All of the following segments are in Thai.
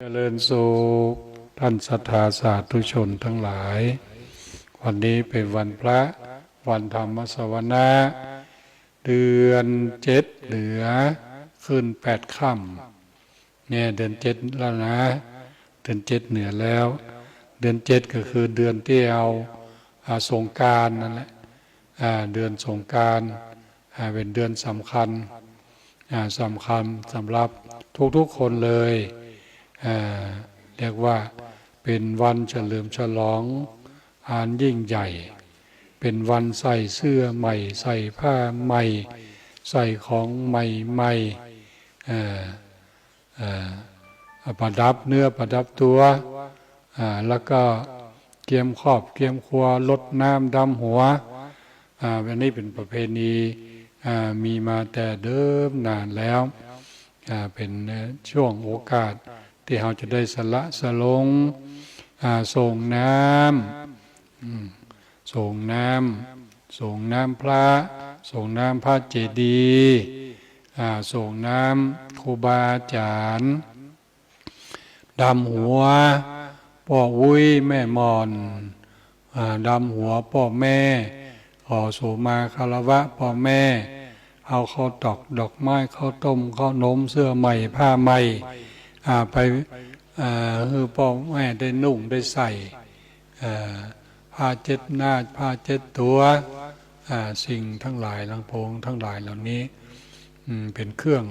เจริญสุขท่านศรัทธาสาธุชนทั้งหลายวันนี้เป็นวันพระวันธรรมสวนาเดือน7เหลือขึ้น8ค่ำเนี่ยเดือน7แล้วนะเดือน7เหนือแล้วเดือน7ก็คือเดือนที่เอาสงกรานต์นั่นแหละเดือนสงกรานต์เป็นเดือนสำคัญสำหรับทุกๆคนเลยเรียกว่าเป็นวันเฉลิมฉลองอันยิ่งใหญ่เป็นวันใส่เสื้อใหม่ใส่ผ้าใหม่ใส่ของใหม่ประดับเนื้อประดับตัวแล้วก็เกียมครอบเกียมครัวลดน้ำดำหัวอันนี้เป็นประเพณีมีมาแต่เดิมนานแล้วเป็นช่วงโอกาสที่เราจะได้สละสลงส่งน้ำส่งน้ำพระส่งน้ำพระเจดีย์ส่งน้ำครูบาอาจารย์ดำหัวพ่อวุ้ยแม่มอนดำหัวพ่อแม่ขอโสมาคารวะพ่อแม่เอาข้าวตอกดอกไม้ข้าวต้มข้าวนมเสื้อใหม่ผ้าใหม่ไปคือพ่อแม่ได้นุ่งได้ใส่ผ้าเช็ดหน้าผ้าเช็ดตัวสิ่งทั้งหลายทั้งพงทั้งหลายเหล่านี้เป็นเครื่อง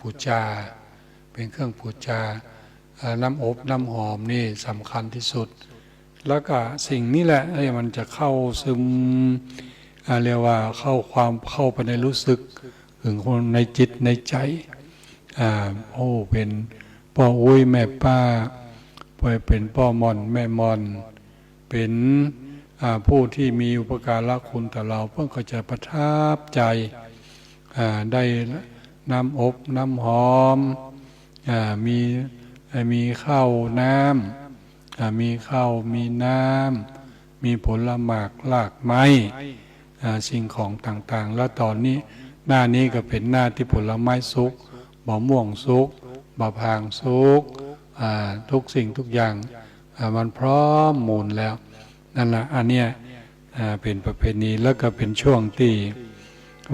บูชาเป็นเครื่องบูชาน้ำอบน้ำหอมนี่สำคัญที่สุดแล้วก็สิ่งนี้แหละมันจะเข้าซึมเรียกว่าเข้าไปในรู้สึกถึงคนในจิตในใจเป็นพ่ออุ้ยแม่ป้าเป็นพ่อมอนแม่มอนเป็นผู้ที่มีอุปการะคุณต่อเราเพื่อก็จะประทับใจได้น้ำอบน้ำหอมมีข้าวน้ำมีข้าวมีน้ำมีผลหมากลากไม้สิ่งของต่างๆแล้วตอนนี้หน้านี้ก็เป็นหน้าที่ผลไม้สุกมะม่วงสุกมะพร้าวสุกทุกสิ่งทุกอย่างมันพร้อมมูลแล้วนั่นแหละอันเนี้ยเป็นประเพณีแล้วก็เป็นช่วงที่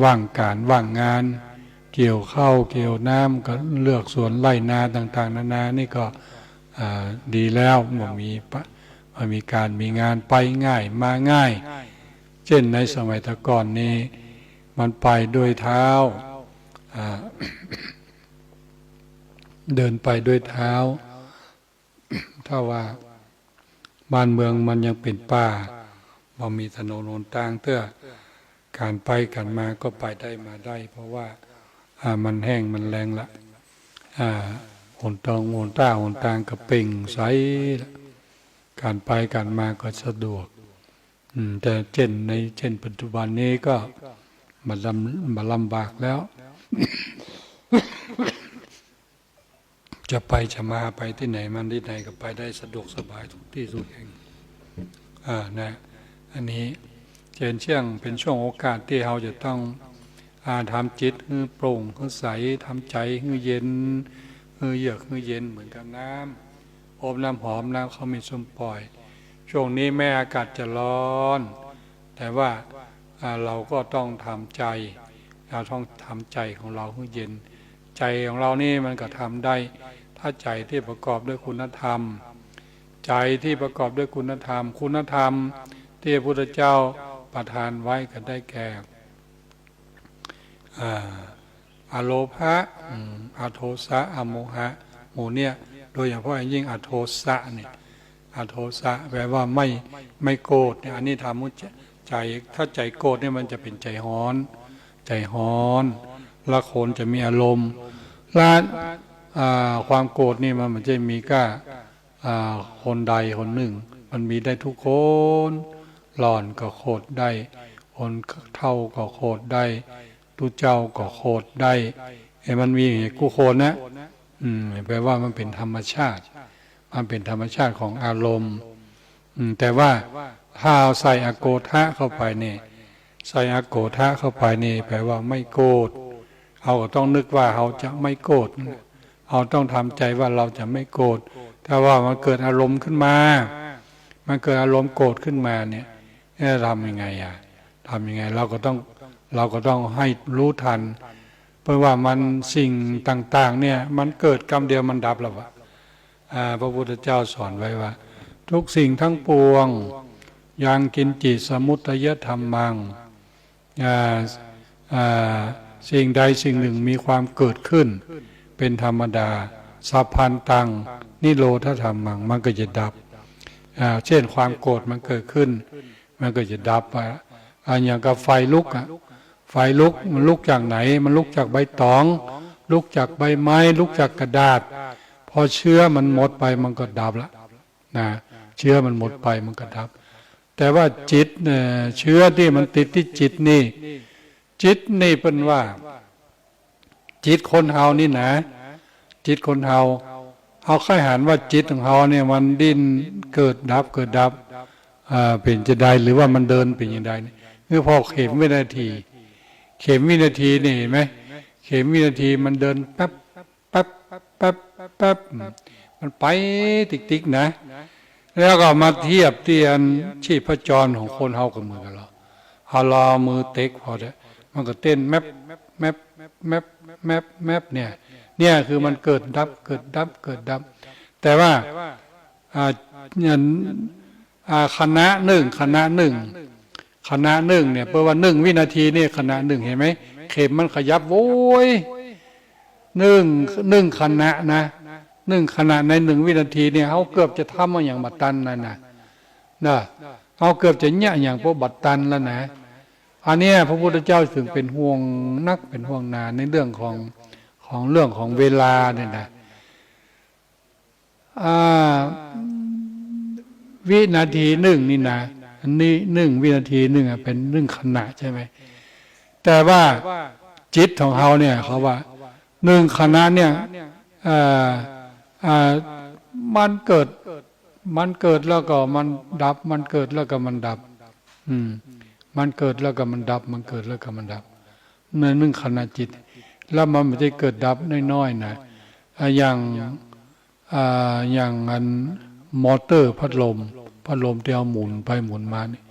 ว่างการว่างงานเกี่ยวข้าวเกี่ยวน้ำก็เลือกสวนไร่นาต่างๆนานานี่ก็ดีแล้วมีการมีงานไปง่ายมาง่ายเช่นในสมัยตะก่อนนี้มันไปด้วยเท้าเดินไปด้วยเท้าถ้าว่าบ้านเมืองมันยังเป็นป่าบ่มีถนนหนทางเตื้อการไปกันมาก็ไปได้มาได้เพราะว่ามันแห้งมันแรงละหนทางก็เป่งใสการไปกันมาก็สะดวกแต่เช่นปัจจุบันนี้ก็มาลำบากแล้ว จะไปจะมาไปที่ไหนมันที่ไหนก็ไปได้สะดวกสบายทุกที่ทุกแห่งนะอันนี้เป็นช่วงโอกาสที่เราจะต้องทำจิตให้โปร่งให้ใสทำใจให้เย็นให้เยือกให้เย็นเหมือนกับน้ำอบน้ำหอมน้ำเขามีส้มปล่อยช่วงนี้แม้อากาศจะร้อนแต่ว่าเราก็ต้องทำใจเราต้องทำใจของเราให้เย็นใจของเรานี่มันก็ทำได้ถ้าใจที่ประกอบด้วยคุณธรรมใจที่ประกอบด้วยคุณธรรมที่พระพุทธเจ้าประทานไว้ก็ได้แก่อโลภะอโทสะอโมหะหมู่เนี่ยโดยเฉพาะยิ่งอโทสะเนี่ยอโทสะแปลว่าไม่โกรธเนี่ยอันนี้ทำใจถ้าใจโกรธเนี่ยมันจะเป็นใจฮ้อนละคนจะมีอารมณ์และความโกรธนี่มันจะมีก็คนใดคนหนึ่งมันมีได้ทุกคนหล่อนก็โกรธได้คนเท่าก็โกรธได้ทุเจ้าก็โกรธได้มันมีกู้โคนนะแปลว่ามันเป็นธรรมชาติของอารมณ์แต่ว่าถ้าเอาใส่อโกฏะเข้าไปเนี่ยใส่อโกฏะเข้าไปนี่แปลว่าไม่โกรธเราก็ต้องนึกว่าเราจะไม่โกรธ เราต้องทำใจว่าเราจะไม่โกรธถ้าว่ามันเกิดอารมณ์ขึ้นมามันเกิดอารมณ์โกรธขึ้นมาเนี่ยทำยังไงทำยังไงเราก็ต้องให้รู้ทันเพราะว่ามันสิ่งต่างๆเนี่ยมันเกิดกรรมเดียวมันดับแล้วพระพุทธเจ้าสอนไว้ว่าทุกสิ่งทั้งปวงยังกินจิสมุทัยธรรมังสิ่งใดสิ่งหนึ่งมีความเกิดขึ้นเป็นธรรมดาสัพพันตังนิโรธธรรมังมันก็จะดับเช่นความโกรธมันเกิดขึ้นมันก็จะดับไปอย่างกับไฟลุกไฟลุกมันลุกจากไหนมันลุกจากใบตองลุกจากใบไม้ลุกจากกระดาษพอเชื้อมันหมดไปมันก็ดับละนะเชื้อมันหมดไปมันก็ดับแต่ว่าจิตเชื้อที่มันติดที่จิตนี่เป็นว่าจิตคนเฮานี่นะจิตคนเฮาเอาค่อยหันว่าจิตของเฮาเนี่ยมันดิ้นเกิดดับเป็นจะได้หรือว่ามันเดินเป็นอย่างใดคือพอเข็มวินาทีนี่เห็นไหมเข็มวินาทีมันเดินแป๊บมันไปติ๊กนะแล้วก็มาเทียบเทียนชีพจรของคนเฮากับมือกันเราเอาลอมือเต็กพอได้มันก็เต้นแมปเนี่ยคือมันเกิดดับแต่ว่าคณะหนึ่งเนี่ยเพราะว่า1 วินาทีนี่คณะหนึ่งเห็นไหมเข็มมันขยับโว้ยหนึ่งคณะนะ1 ขณะใน1 วินาทีเนี่ยเขาเกือบจะทำมาอย่างบัตตันแล้วนะเขาเกือบจะเนี่ยอย่างพวกบัตตันแล้วนะอันนี้พระพุทธเจ้าถึงเป็นห่วงนักเป็นห่วงนาในเรื่องของเวลาเนี่ยนะวินาทีหนึ่งนี่นะนี่1 วินาทีหนึ่งเป็น1 ขณะใช่ไหมแต่ว่าจิตของเขาเนี่ยเขาว่า1 ขณะเนี่ยมันเกิดแล้วก็มันดับมันเกิดแล้วก็มันดับมันเกิดแล้วก็มันดับมันเกิดแล้วก็มันดับใน1 ขณะจิตแล้วมันไม่ได้เกิดดับน้อยๆนะอย่างอันมอเตอร์พัดลมที่เอาหมุนไปหมุนมานี่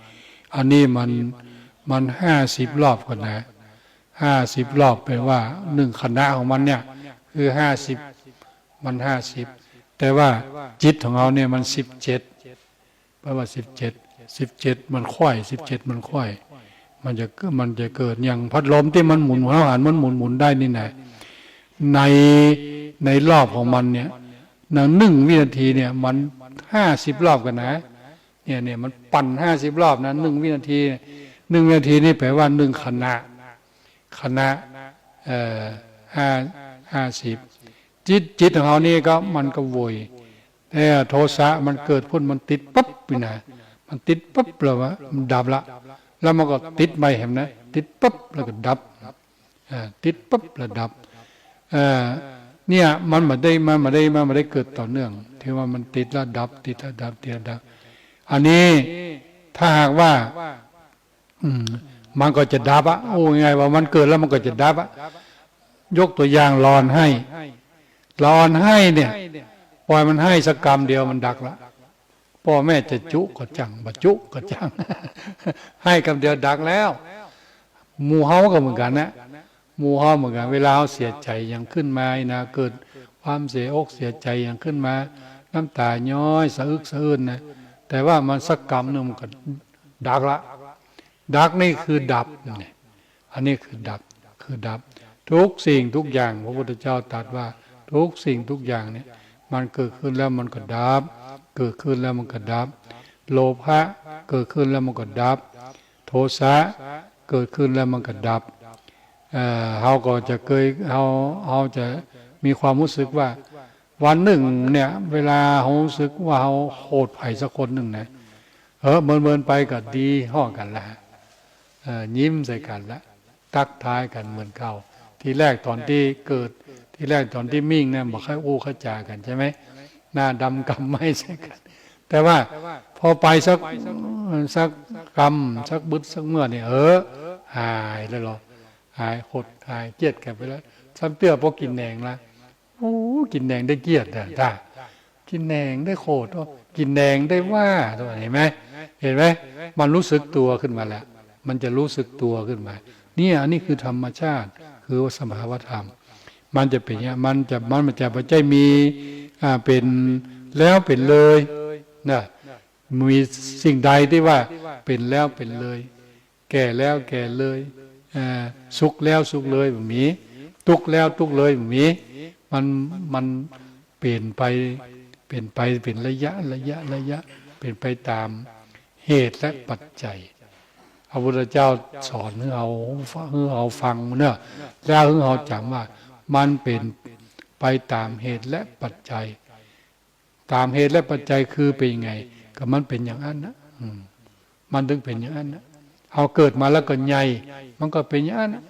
อันนี้มัน50 รอบกันนะ50 รอบแปลว่า1 ขณะของมันเนี่ยคือ50มัน50แต่ว่าจิตของเราเนี่ยมัน17แปลว่า17มันค่อย17มันค่อยมันจะเกิดอย่างพัดลมที่มันหมุนหัวหันมันหมุนได้นี่นะในรอบของมันเนี่ย1 วินาทีเนี่ยมัน50 รอบกันนะเนี่ยมันปั่น50 รอบนะ1 วินาที1 วินาทีนี่แปลว่า1 ขณะ50จิตของเขานี่ก็มันก็โวยแต่โทสะมันเกิดพุ่นมันติดปั๊บไปนะมันติดปั๊บแล้วมันดับละแล้วมันก็ติดไปเห็นนะติดปั๊บแล้วก็ดับติดปั๊บแล้วดับเนี่ยมันไม่ได้เกิดต่อเนื่องที่ว่ามันติดแล้วดับติดแล้วดับอันนี้ถ้าหากว่ามันก็จะดับโอ้ยังไงว่ามันเกิดแล้วมันก็จะดับยกตัวอย่างรอนให้เนี่ยปล่อยมันให้สักกรรมเดียวมันดักละพ่อแม่จะจุก็จังบัจุก็จัง ให้กรรมเดียวดักแล้วหมู่เฮาก็เหมือนกันนะหมู่เฮาเหมือนกันเวลาเฮาเสียใจอย่างขึ้นมานะเกิดความเสียอกเสียใจอย่างขึ้นมาน้ำตาย้อยสะอึกสะอื้นนะแต่ว่ามันสักกรรมนึงมันก็ดักละดักนี่คือดับเนี่ยอันนี้คือดับทุกสิ่งทุกอย่างพระพุทธเจ้าตรัสว่าทุกสิ่งทุกอย่างเนี่ยมันเกิดขึ้นแล้วมันก็ดับเกิดขึ้นแล้วมันก็ดับโลภะเกิดขึ้นแล้วมันก็ดับโทสะเกิดขึ้นแล้วมันก็ดับเราก็จะเราจะมีความรู้สึกว่าวันหนึ่งเนี่ยเวลาเรารู้สึกว่าเราโหดไผ่สักคนหนึ่งนะเมินไปก็ดีห้องกันละยิ้มใส่กันละตักทายกันเหมือนเก่าทีแรกตอนที่เกิดทีแรกตอนที่มิ่งเนี่ยบอกให้อู้ขจากันใช่ไหมหน้าดำกำไม่ใช่กันแต่ว่าพอไปสักกำสักบึดสักเมื่อเนี่ยหายแล้วหรอหายหดหายเจียดกันไปแล้วซ้ำเตื้อพวกกินแหนงละ โอ้กินแดงได้เกียรติจ้ากินแดงได้โคตรกินแดงได้ว่าตัวเห็นไหมมันรู้สึกตัวขึ้นมาแล้วมันจะรู้สึกตัวขึ้นมาเนี่ยอันนี้คือธรรมชาติคือสภาวธรรมมันจะเป็นอย่างมันจะปัจจัยมีเป็นแล้วเป็นเลยนะมีสิ่งใดที่ว่าเป็นแล้วเป็นเลยแก่แล้วแก่เลยสุขแล้วสุขเลยแบบนี้ทุกข์แล้วทุกข์เลยแบบนี้มันเปลี่ยนไปเป็นระยะเป็นไปตามเหตุและปัจจัยพระพุทธเจ้าสอนให้เราฟังเนอะแล้วให้เราจำว่ามันเป็นไปตามเหตุและปัจจัยตามเหตุและปัจจัยคือเป็นยังไงก็มันเป็นอย่างนั้นนะมันถึงเป็นอย่างนั้นนะเราเกิดมาแล้วก็ใหญ่มันก็เป็นอย่างนั้นนะ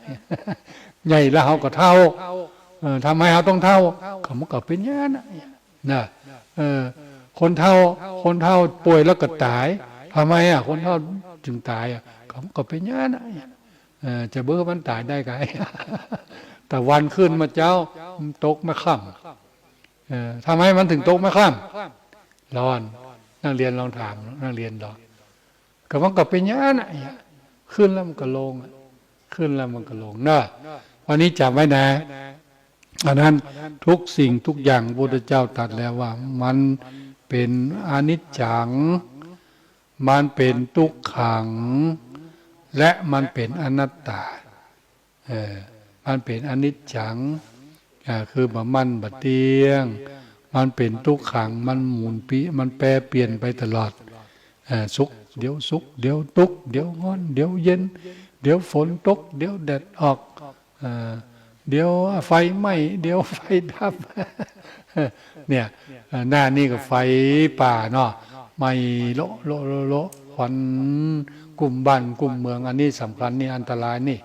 ใหญ่แล้วเราก็เท่าทำไมเราต้องเท่ามันก็เป็นอย่างนั้นนะคนเท่าป่วยแล้วก็ตายทำไมคนเท่าจึงตายก็เป็นอย่างนั้นจะเบื่อมันตายได้ไงแต่วันขึ้นมาเจ้าตกมาค่ำทำไมมันถึงตกมาค่ำร้อนนักเรียนลองถามนักเรียนดอกก็มันก็เป็นอย่างนั้นขึ้นแล้วมันก็ลงขึ้นแล้วมันก็ลงเนอะวันนี้จำไว้นะอันนั้นทุกสิ่งทุกอย่างพระพุทธเจ้าตรัสแล้วว่ามันเป็นอนิจจังมันเป็นทุกขังและมันเป็นอนัตตามันเป็นอนิจจังคือมันเที่ยงมันเป็นทุกขังมันหมุนมันแปรเปลี่ยนไปตลอดสุขเดี๋ยวสุขเดี๋ยวทุกข์เดี๋ยวร้อนเดี๋ยวเย็นเดี๋ยวฝนตกเดี๋ยวแดดออกเดี๋ยวไฟไหม้เดี๋ยวไฟดับเนี่ยหน้านี่ก็ไฟป่าเนาะไม่โลควันกลุ่มบ้านกลุ่มเมืองอันนี้สำคัญนี่อันตรายนี่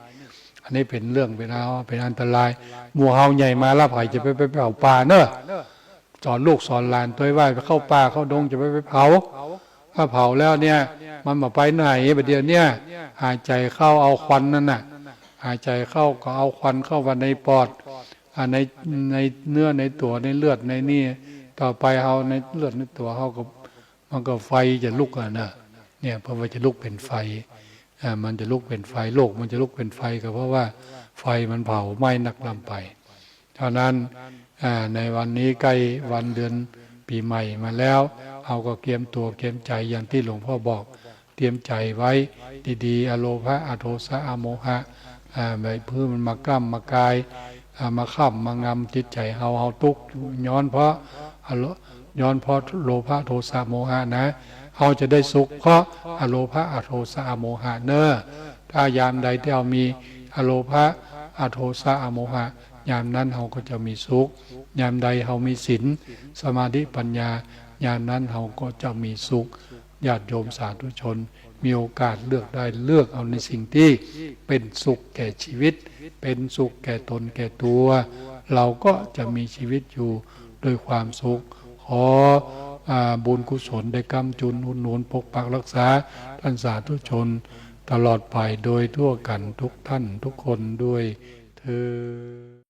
อันนี้เป็นเรื่องเป็นอันตรายหมู่เฮาใหญ่มาแล้วไผจะไปเผาป่าเนอะสอนลูกสอนหลานตัวว่าไปเข้าป่าเข้าดงจะไปเผาถ้าเผาแล้วเนี่ยมันมาไปไหนประเดี๋ยวเนี่ยหายใจเข้าเอาควันนั่นน่ะหายใจเข้าก็เอาควันเข้าไปในปอดในเนื้อในตัวในเลือดในนี่ต่อไปเอาในเลือดในตัวเขาก็มันก็ไฟจะลุกนะเนี่ยเพราะว่าจะลุกเป็นไฟมันจะลุกเป็นไฟโลกมันจะลุกเป็นไฟก็เพราะว่าไฟมันเผาไหม้นักลำไปเท่านั้นในวันนี้ใกล้วันเดือนปีใหม่มาแล้วเอาก็เตรียมตัวเตรียมใจอย่างที่หลวงพ่อบอกเตรียมใจไว้ดีๆอโลภะอโทสะอโมหะแบบพื้นมันมากล้ำมากายมาข้ามมางำจิตใจเฮาทุกข์ย้อนเพราะโลภะโทสะโมหะนะเฮาจะได้สุขเพราะอโลภะอโทสะอโมหะเนอะถ้ายามใดที่เรามีอโลภะอโทสะอโมหะยามนั้นเฮาก็จะมีสุขยามใดเฮามีศีลสมาธิปัญญายามนั้นเฮาก็จะมีสุขญาติโยมสาธุชนมีโอกาสเลือกได้เลือกเอาในสิ่งที่เป็นสุขแก่ชีวิตเป็นสุขแก่ตนแก่ตัวเราก็จะมีชีวิตอยู่ด้วยความสุขขอบุญกุศลได้กำจุนอุดหนุนปกปักรักษาท่านสาธุชนตลอดไปโดยทั่วกันทุกท่านทุกคนด้วยเธอ